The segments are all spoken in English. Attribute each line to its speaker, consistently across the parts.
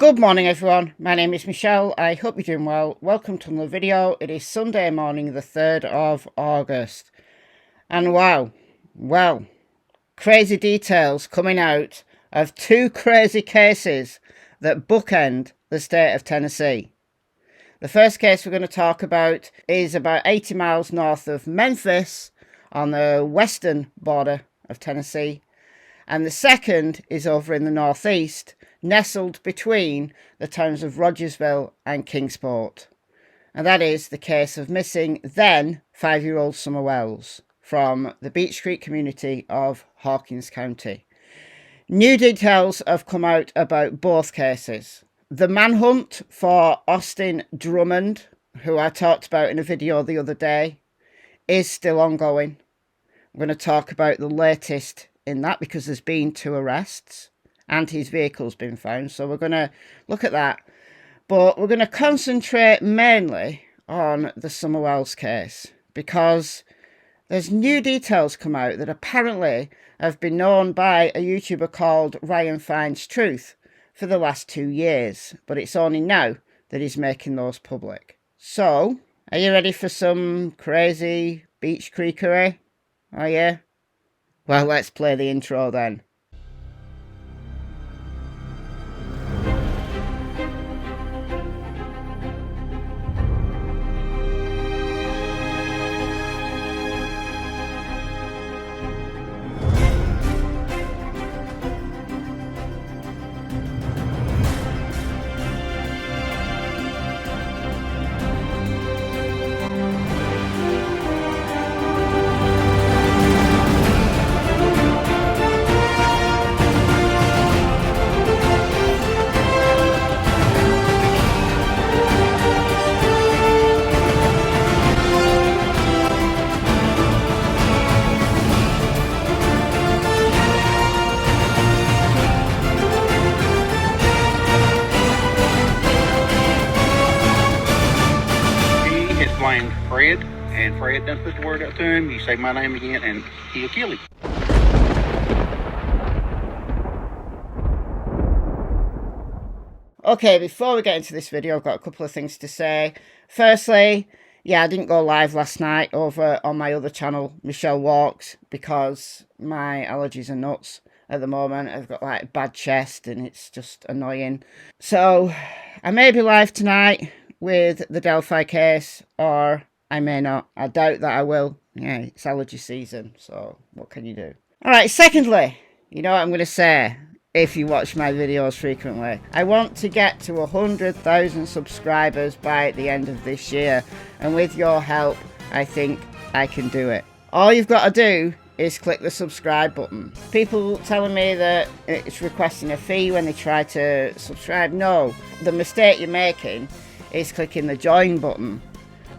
Speaker 1: Good morning everyone, my name is Michelle, I hope you're doing well. Welcome to another video. It is Sunday morning the 3rd of August. And wow, well, crazy details coming out of two crazy cases that bookend the state of Tennessee. The first case we're going to talk about is about 80 miles north of Memphis on the western border of Tennessee. And the second is over in the northeast, nestled between the towns of Rogersville and Kingsport. And that is the case of missing then 5-year-old Summer Wells from the Beech Creek community of Hawkins County. New details have come out about both cases. The manhunt for Austin Drummond, who I talked about in a video the other day, is still ongoing. I'm going to talk about the latest in that because there's been 2 arrests and his vehicle's been found, so we're going to look at that, but we're going to concentrate mainly on the Summer Wells case because there's new details come out that apparently have been known by a YouTuber called Ryan Finds Truth for the last 2 years, but it's only now that he's making those public. So are you ready for some crazy Beech Creekery? Are you? Well, let's play the intro then.
Speaker 2: Blamed Fred, and Fred done put the word out to him. You say my name again, and he'll kill him.
Speaker 1: Okay, before we get into this video, I've got a couple of things to say. Firstly, yeah, I didn't go live last night over on my other channel, Michelle Walks, because my allergies are nuts at the moment. I've got like a bad chest and it's just annoying. So I may be live tonight with the Delphi case, or I may not. I doubt that I will. Yeah, it's allergy season, so what can you do? Alright, secondly, you know what I'm going to say if you watch my videos frequently. I want to get to 100,000 subscribers by the end of this year, and with your help, I think I can do it. All you've got to do is click the subscribe button. People telling me that it's requesting a fee when they try to subscribe. No, the mistake you're making is clicking the join button,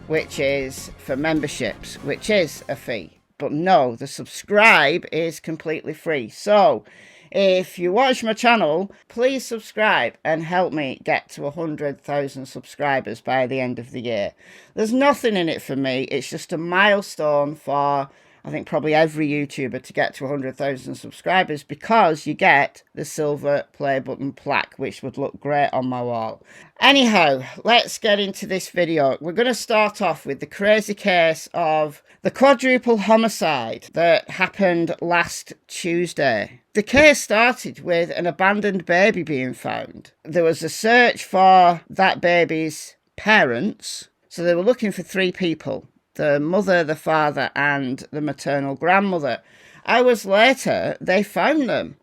Speaker 1: which is for memberships, which is a fee. But no, the subscribe is completely free. So if you watch my channel, please subscribe and help me get to 100,000 subscribers by the end of the year. There's nothing in it for me. It's just a milestone for, I think, probably every YouTuber to get to 100,000 subscribers, because you get the silver play button plaque, which would look great on my wall. Anyhow, let's get into this video. We're going to start off with the crazy case of the quadruple homicide that happened last Tuesday. The case started with an abandoned baby being found. There was a search for that baby's parents, so they were looking for 3 people: the mother, the father, and the maternal grandmother. Hours later, they found them,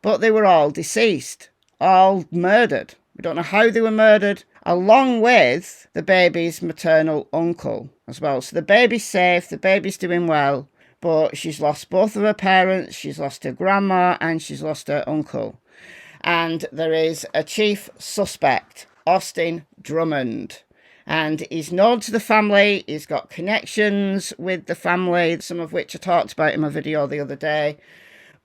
Speaker 1: but they were all deceased, all murdered. We don't know how they were murdered, along with the baby's maternal uncle as well. So the baby's safe, the baby's doing well, but she's lost both of her parents, she's lost her grandma, and she's lost her uncle. And there is a chief suspect, Austin Drummond. And he's known to the family, he's got connections with the family, some of which I talked about in my video the other day.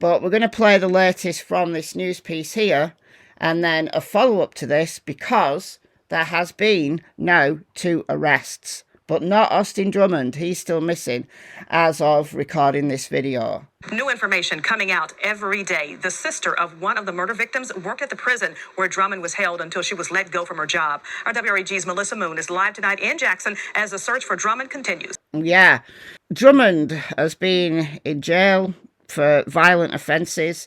Speaker 1: But we're going to play the latest from this news piece here, and then a follow-up to this, because there has been now 2 arrests but not Austin Drummond. He's still missing as of recording this video.
Speaker 3: New information coming out every day. The sister of one of the murder victims worked at the prison where Drummond was held until she was let go from her job. Our WREG's Melissa Moon is live tonight in Jackson as the search for Drummond continues.
Speaker 1: Yeah, Drummond has been in jail for violent offences.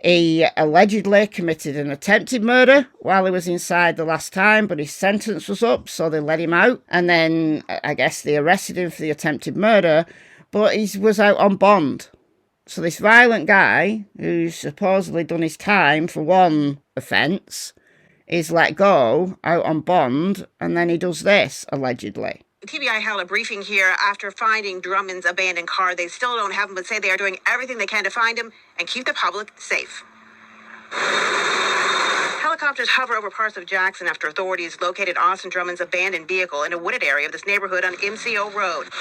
Speaker 1: He allegedly committed an attempted murder while he was inside the last time, but his sentence was up, so they let him out. And then I guess they arrested him for the attempted murder, but he was out on bond. So this violent guy, who's supposedly done his time for one offence, is let go, out on bond, and then he does this, allegedly.
Speaker 4: TBI held a briefing here after finding Drummond's abandoned car. They still don't have him, but say they are doing everything they can to find him and keep the public safe. Helicopters hover over parts of Jackson after authorities located Austin Drummond's abandoned vehicle in a wooded area of this neighborhood on MCO Road.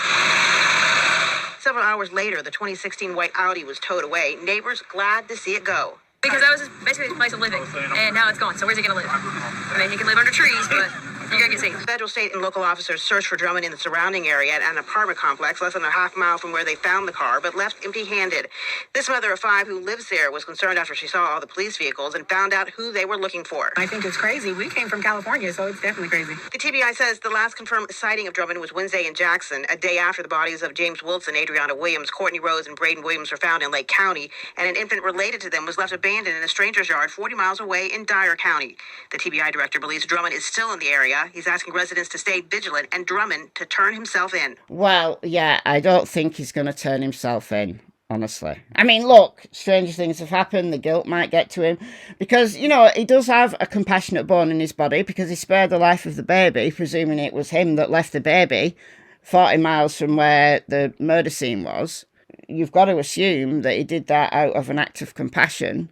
Speaker 4: Several hours later, the 2016 white Audi was towed away. Neighbors glad to see it go.
Speaker 3: Because that was basically his place of living, and now it's gone. So where's he going to live? I mean, he can live under trees, but you got to get safe.
Speaker 4: Federal, state, and local officers searched for Drummond in the surrounding area at an apartment complex less than a half mile from where they found the car, but left empty-handed. This mother of 5 who lives there was concerned after she saw all the police vehicles and found out who they were looking for.
Speaker 3: I think it's crazy. We came from California, so it's definitely crazy.
Speaker 4: The TBI says the last confirmed sighting of Drummond was Wednesday in Jackson, a day after the bodies of James Wilson, Adriana Williams, Courtney Rose, and Braden Williams were found in Lake County, and an infant related to them was left abandoned in a stranger's yard 40 miles away in Dyer County. The TBI director believes Drummond is still in the area. He's asking residents to stay vigilant and Drummond to turn himself in.
Speaker 1: Well, yeah, I don't think he's going to turn himself in, honestly. I mean, look, stranger things have happened. The guilt might get to him because, you know, he does have a compassionate bone in his body because he spared the life of the baby, presuming it was him that left the baby 40 miles from where the murder scene was. You've got to assume that he did that out of an act of compassion.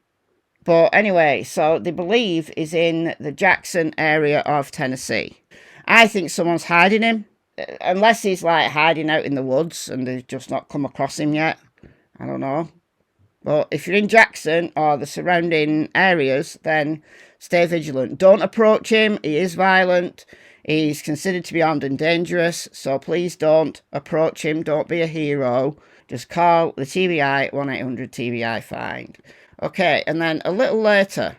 Speaker 1: But anyway, so they believe he's in the Jackson area of Tennessee. I think someone's hiding him, unless he's like hiding out in the woods and they've just not come across him yet. I don't know. But if you're in Jackson or the surrounding areas, then stay vigilant. Don't approach him. He is violent. He's considered to be armed and dangerous. So please don't approach him. Don't be a hero. Just call the TBI 1-800-TBI-FIND. Okay, and then a little later,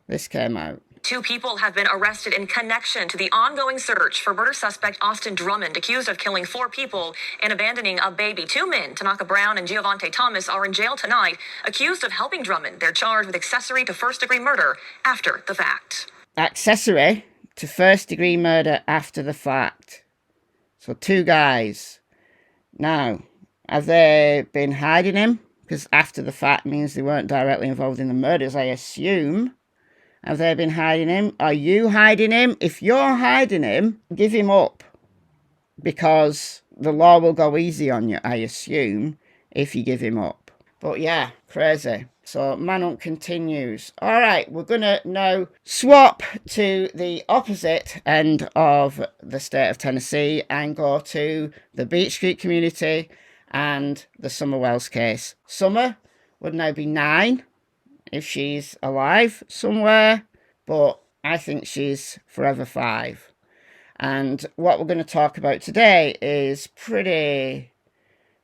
Speaker 1: this came out.
Speaker 3: 2 people have been arrested in connection to the ongoing search for murder suspect Austin Drummond, accused of killing 4 people and abandoning a baby. 2 men, Tanaka Brown and Giovante Thomas, are in jail tonight, accused of helping Drummond. They're charged with accessory to first-degree murder after the fact.
Speaker 1: Accessory to first-degree murder after the fact. So 2 guys. Now, have they been hiding him? Because after the fact means they weren't directly involved in the murders, I assume. Have they been hiding him? Are you hiding him? If you're hiding him, give him up. Because the law will go easy on you, I assume, if you give him up. But yeah, crazy. So manhunt continues. All right, we're going to now swap to the opposite end of the state of Tennessee and go to the Beech Creek community and the Summer Wells case. Summer would now be 9 if she's alive somewhere, but I think she's forever 5. And what we're going to talk about today is pretty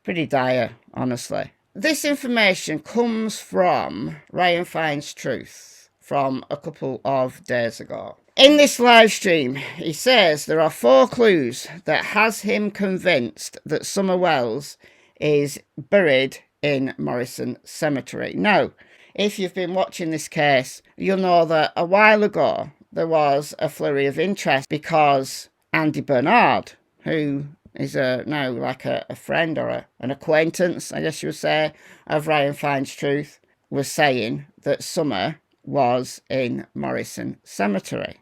Speaker 1: dire, honestly. This information comes from Ryan Finds Truth from a couple of days ago. In this live stream, he says there are 4 clues that has him convinced that Summer Wells is buried in Morrison Cemetery. Now, if you've been watching this case, you'll know that a while ago there was a flurry of interest because Andy Bernard, who is now like a friend or an acquaintance, I guess you would say, of Ryan Finds Truth, was saying that Summer was in Morrison Cemetery.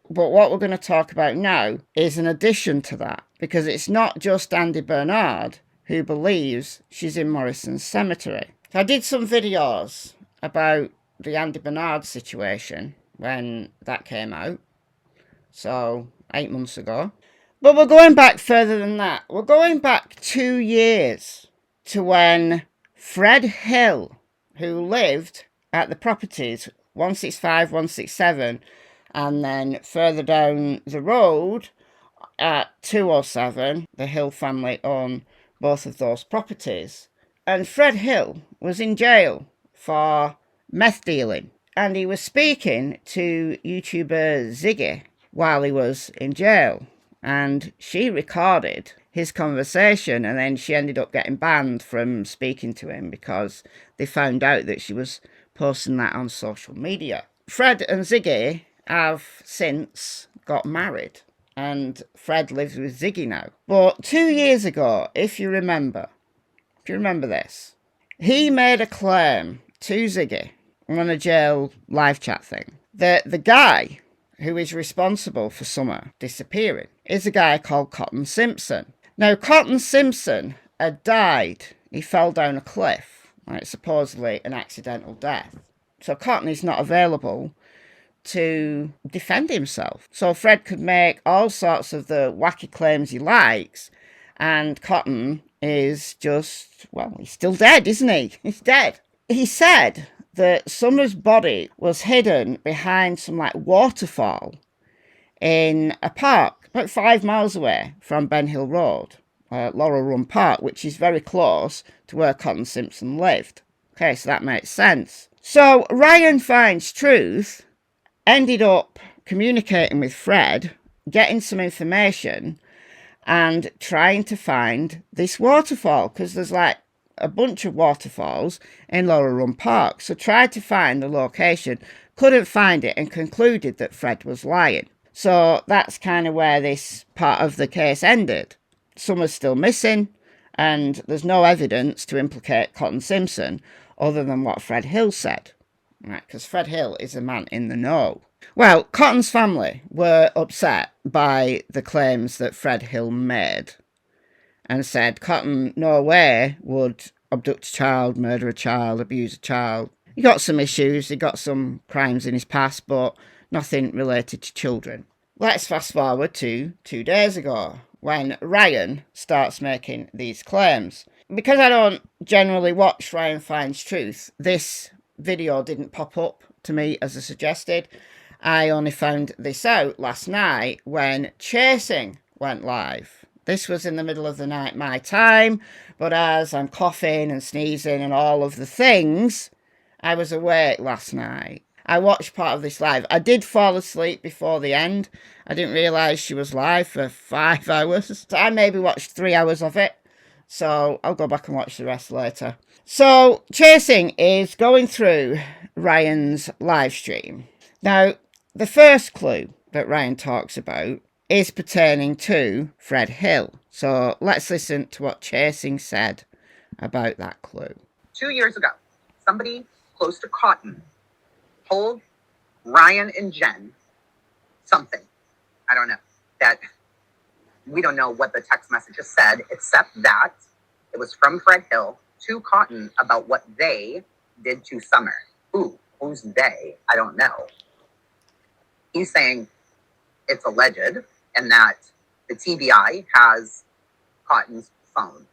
Speaker 1: But what we're going to talk about now is an addition to that, because it's not just Andy Bernard who believes she's in Morrison Cemetery. I did some videos about the Andy Bernard situation when that came out, so 8 months ago. But we're going back further than that. We're going back 2 years to when Fred Hill, who lived at the properties 165, 167, and then further down the road at 207. The Hill family own both of those properties. And Fred Hill was in jail for meth dealing. And he was speaking to YouTuber Ziggy while he was in jail. And she recorded his conversation, and then she ended up getting banned from speaking to him because they found out that she was posting that on social media. Fred and Ziggy have since got married, and Fred lives with Ziggy now. But 2 years ago, if you remember this, he made a claim to Ziggy on a jail live chat thing that the guy who is responsible for Summer disappearing is a guy called Cotton Simpson. Now, Cotton Simpson had died. He fell down a cliff, like supposedly an accidental death. So Cotton is not available to defend himself. So Fred could make all sorts of the wacky claims he likes, and Cotton is just, well, he's still dead, isn't he? He's dead. He said that Summer's body was hidden behind some like waterfall in a park about 5 miles away from Ben Hill Road, Laurel Run Park, which is very close to where Cotton Simpson lived. Okay, so that makes sense. So Ryan Finds Truth ended up communicating with Fred, getting some information, and trying to find this waterfall, because there's like a bunch of waterfalls in Laurel Run Park. So tried to find the location, couldn't find it, and concluded that Fred was lying. So that's kind of where this part of the case ended. Summer's still missing, and there's no evidence to implicate Cotton Simpson other than what Fred Hill said. Right, because Fred Hill is a man in the know. Well, Cotton's family were upset by the claims that Fred Hill made, and said Cotton no way would abduct a child, murder a child, abuse a child. He got some issues, he got some crimes in his past, but nothing related to children. Let's fast forward to 2 days ago, when Ryan starts making these claims. Because I don't generally watch Ryan Finds Truth, this video didn't pop up to me as I suggested. I only found this out last night when Chasing went live. This was in the middle of the night my time, but as I'm coughing and sneezing and all of the things, I was awake last night. I watched part of this live. I did fall asleep before the end. I didn't realise she was live for 5 hours. So I maybe watched 3 hours of it. So I'll go back and watch the rest later. So Chasing is going through Ryan's live stream. Now, the first clue that Ryan talks about is pertaining to Fred Hill. So let's listen to what Chasing said about that clue.
Speaker 5: 2 years ago, somebody close to Cotton told Ryan and Jen something. I don't know. That we don't know what the text messages said, except that it was from Fred Hill to Cotton about what they did to Summer. Who's they? I don't know. He's saying it's alleged and that the TBI has Cotton's phone.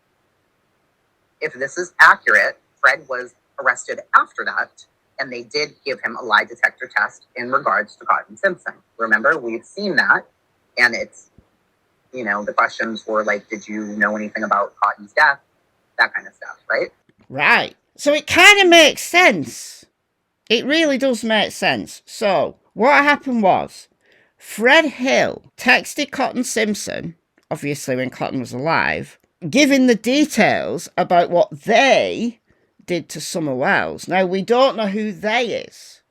Speaker 5: If this is accurate, Fred was arrested after that, and they did give him a lie detector test in regards to Cotton Simpson. Remember, we've seen that, and it's, the questions were like, did you know anything about Cotton's death? That kind of stuff, right?
Speaker 1: Right. So it kind of makes sense. It really does make sense. So what happened was, Fred Hill texted Cotton Simpson, obviously when Cotton was alive, giving the details about what they did to Summer Wells. Now, we don't know who they is.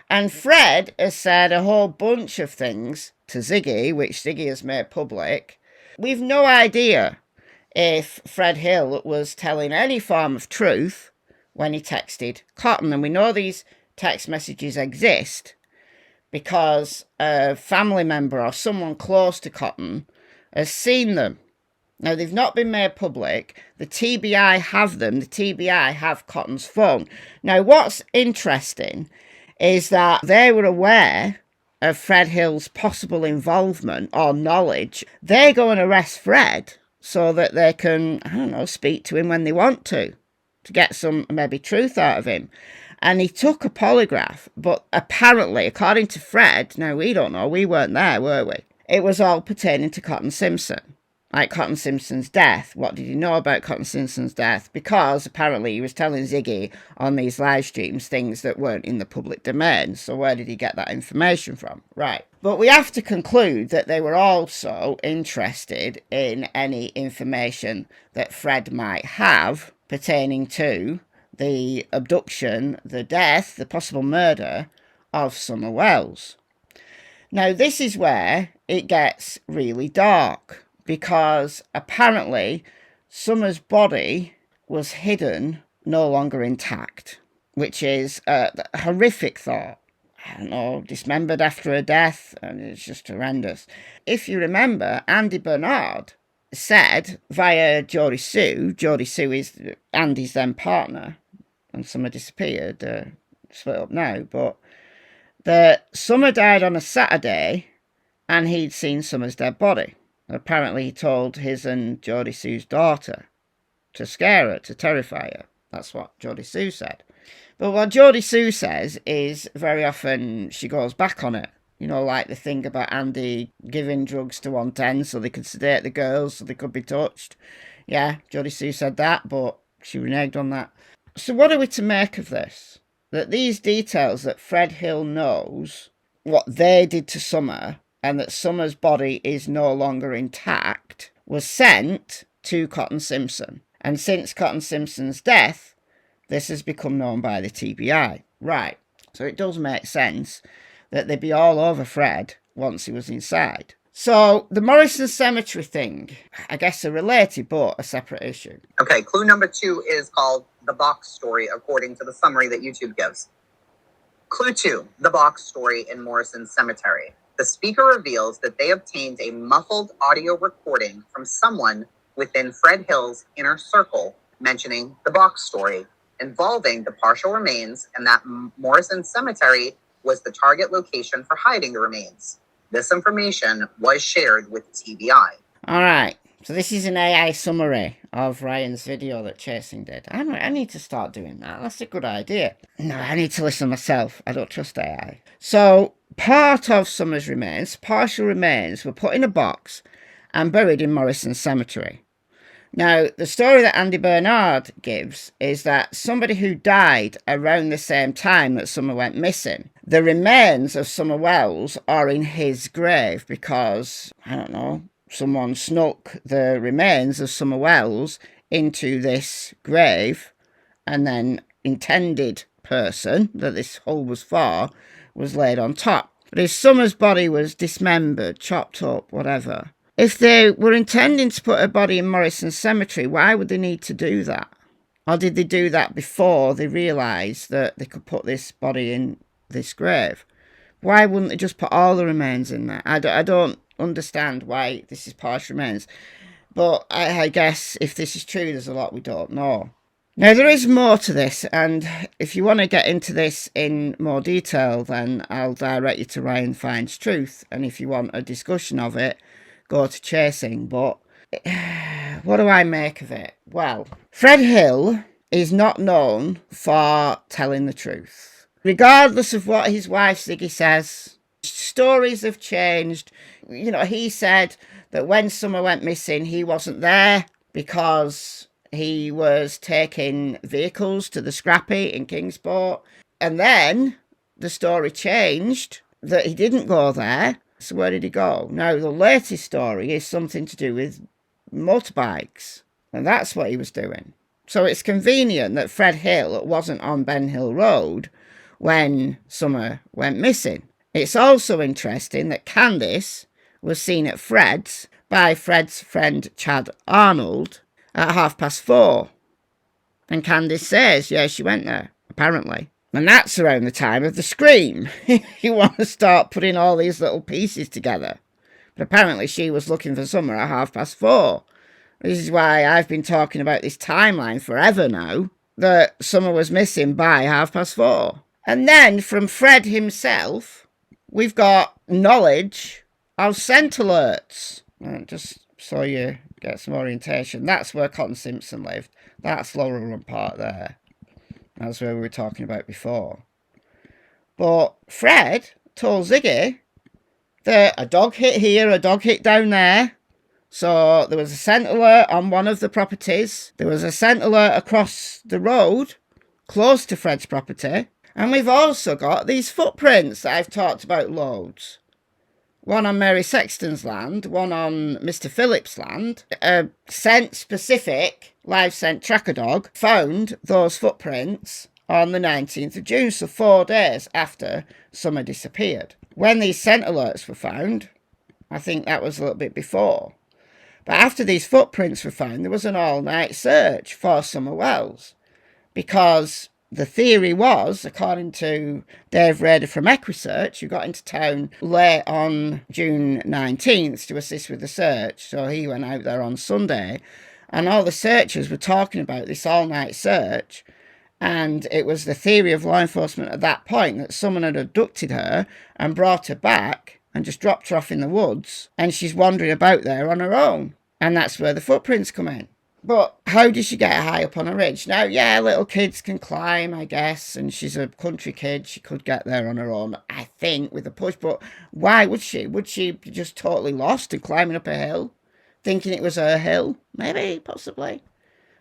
Speaker 1: And Fred has said a whole bunch of things to Ziggy, which Ziggy has made public. We've no idea if Fred Hill was telling any form of truth when he texted Cotton. And we know these text messages exist because a family member or someone close to Cotton has seen them. Now, they've not been made public. The TBI have them. The TBI have Cotton's phone. Now, what's interesting is that they were aware of Fred Hill's possible involvement or knowledge. They go and arrest Fred so that they can, speak to him when they want to get some maybe truth out of him. And he took a polygraph, but apparently, according to Fred, now we don't know, we weren't there, were we? it was all pertaining to Cotton Simpson. Like Cotton Simpson's death. What did he know about Cotton Simpson's death? Because apparently he was telling Ziggy on these live streams things that weren't in the public domain. So where did he get that information from? Right. But we have to conclude that they were also interested in any information that Fred might have pertaining to the abduction, the death, the possible murder of Summer Wells. Now, this is where it gets really dark, because apparently Summer's body was hidden, no longer intact, which is a horrific thought. I don't know, dismembered after her death, and it's just horrendous. If you remember, Andy Bernard said via Jodie Sue is Andy's then partner, and Summer disappeared, split up now, but that Summer died on a Saturday and he'd seen Summer's dead body. Apparently he told his and Jodie Sue's daughter to scare her, to terrify her. That's what Jodie Sue said. But what Jodie Sue says is very often she goes back on it. You know, like the thing about Andy giving drugs to 110 so they could sedate the girls so they could be touched. Yeah, Jodie Sue said that, but she reneged on that. So what are we to make of this? That these details that Fred Hill knows, what they did to Summer, and that Summer's body is no longer intact, was sent to Cotton Simpson. And since Cotton Simpson's death, this has become known by the TBI. Right, so it does make sense that they'd be all over Fred once he was inside. So, the Morrison Cemetery thing, I guess are related, but a separate issue.
Speaker 5: Okay, clue number 2 is called The Box Story, according to the summary that YouTube gives. Clue 2, The Box Story in Morrison Cemetery. The speaker reveals that they obtained a muffled audio recording from someone within Fred Hill's inner circle mentioning the box story involving the partial remains, and that Morrison Cemetery was the target location for hiding the remains. This information was shared with TBI.
Speaker 1: All right, so this is an AI summary of Ryan's video that Chasing did. I need to start doing that. That's a good idea. No, I need to listen myself. I don't trust AI. So, part of Summer's remains, partial remains, were put in a box and buried in Morrison Cemetery. Now, the story that Andy Bernard gives is that somebody who died around the same time that Summer went missing, the remains of Summer Wells are in his grave because, I don't know, someone snuck the remains of Summer Wells into this grave, and then intended person that this hole was for was laid on top. But if Summer's body was dismembered, chopped up, whatever, if they were intending to put her body in Morrison Cemetery, why would they need to do that? Or did they do that before they realised that they could put this body in this grave? Why wouldn't they just put all the remains in there? I don't understand why this is partial remains. But I guess if this is true, there's a lot we don't know. Now, there is more to this, and if you want to get into this in more detail, then I'll direct you to Ryan Finds Truth. And if you want a discussion of it, go to Chasing. But what do I make of it? Well, Fred Hill is not known for telling the truth. Regardless of what his wife Ziggy says, stories have changed. You know, he said that when Summer went missing, he wasn't there because he was taking vehicles to the Scrappy in Kingsport. And then the story changed that he didn't go there. So where did he go? Now, the latest story is something to do with motorbikes. And that's what he was doing. So it's convenient that Fred Hill wasn't on Ben Hill Road when Summer went missing. It's also interesting that Candice was seen at Fred's by Fred's friend Chad Arnold at 4:30. And Candice says, yeah, she went there, apparently. And that's around the time of the scream. You want to start putting all these little pieces together. But apparently she was looking for Summer at 4:30. This is why I've been talking about this timeline forever now, that Summer was missing by 4:30. And then from Fred himself, we've got knowledge of scent alerts. Just so you get some orientation. That's where Cotton Simpson lived. That's Laurel Run Park there. That's where we were talking about before. But Fred told Ziggy A dog hit here, a dog hit down there. So there was a scent alert on one of the properties. There was a scent alert across the road, close to Fred's property. And we've also got these footprints that I've talked about loads. One on Mary Sexton's land, one on Mr. Phillips' land. A scent-specific live scent tracker dog found those footprints on the 19th of June, so 4 days after Summer disappeared. When these scent alerts were found, I think that was a little bit before. But after these footprints were found, there was an all-night search for Summer Wells. Because the theory was, according to Dave Rader from Equisearch, who got into town late on June 19th to assist with the search, so he went out there on Sunday, and all the searchers were talking about this all-night search, and it was the theory of law enforcement at that point that someone had abducted her and brought her back and just dropped her off in the woods, and she's wandering about there on her own. And that's where the footprints come in. But how did she get high up on a ridge? Now, yeah, little kids can climb, I guess, and she's a country kid. She could get there on her own, I think, with a push. But why would she? Would she be just totally lost and climbing up a hill, thinking it was her hill? Maybe, possibly.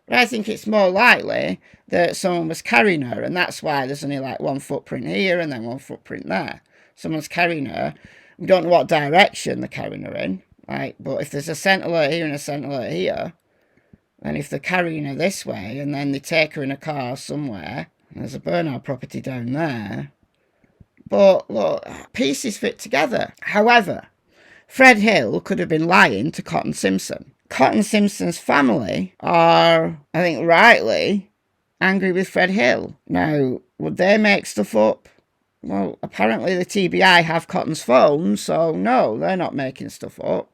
Speaker 1: But I think it's more likely that someone was carrying her, and that's why there's only like one footprint here and then one footprint there. Someone's carrying her. We don't know what direction they're carrying her in, right? But if there's a scent alert here and a scent alert here, and if they're carrying her this way and then they take her in a car somewhere, there's a burnout property down there. But look, pieces fit together. However, Fred Hill could have been lying to Cotton Simpson. Cotton Simpson's family are, I think rightly, angry with Fred Hill. Now, would they make stuff up? Well, apparently the TBI have Cotton's phone, so no, they're not making stuff up.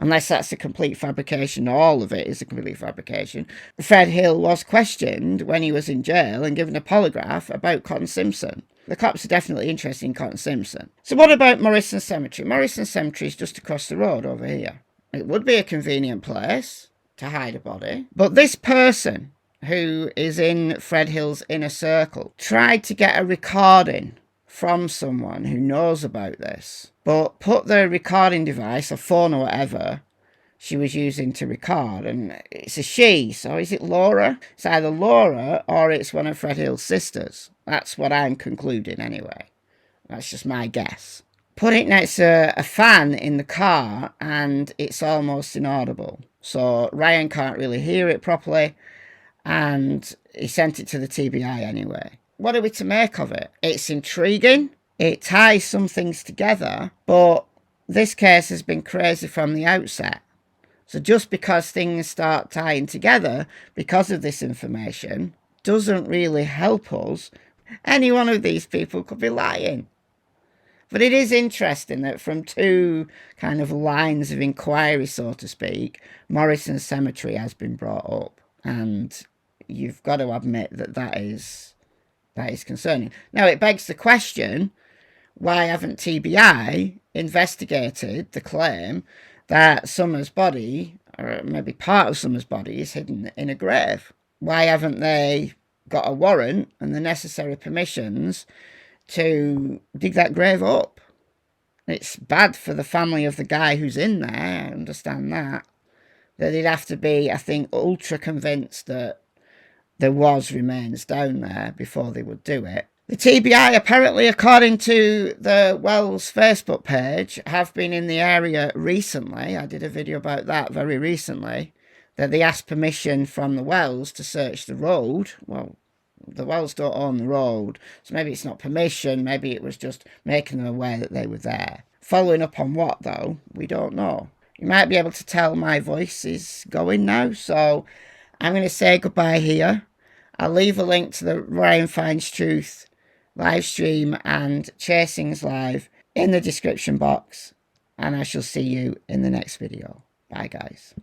Speaker 1: Unless that's a complete fabrication, all of it is a complete fabrication. Fred Hill was questioned when he was in jail and given a polygraph about Cotton Simpson. The cops are definitely interested in Cotton Simpson. So what about Morrison Cemetery? Morrison Cemetery is just across the road over here. It would be a convenient place to hide a body. But this person who is in Fred Hill's inner circle tried to get a recording from someone who knows about this, but put the recording device, a phone or whatever she was using to record, and it's a she, so is it Laura? It's either Laura or it's one of Fred Hill's sisters. That's what I'm concluding anyway. That's just my guess. Put it next to a fan in the car and it's almost inaudible. So Ryan can't really hear it properly, and he sent it to the TBI anyway. What are we to make of it? It's intriguing. It ties some things together, but this case has been crazy from the outset. So just because things start tying together because of this information doesn't really help us. Any one of these people could be lying. But it is interesting that from two kind of lines of inquiry, so to speak, Morrison Cemetery has been brought up. And you've got to admit that that is concerning. Now, it begs the question, why haven't TBI investigated the claim that Summer's body, or maybe part of Summer's body, is hidden in a grave? Why haven't they got a warrant and the necessary permissions to dig that grave up? It's bad for the family of the guy who's in there, I understand that they'd have to be, I think, ultra convinced that there was remains down there before they would do it. The TBI, apparently, according to the Wells Facebook page, have been in the area recently. I did a video about that very recently, that they asked permission from the Wells to search the road. Well, the Wells don't own the road, so maybe it's not permission, maybe it was just making them aware that they were there. Following up on what, though, we don't know. You might be able to tell my voice is going now, so I'm going to say goodbye here. I'll leave a link to the Ryan Finds Truth live stream and Chasings Live in the description box, and I shall see you in the next video. Bye, guys.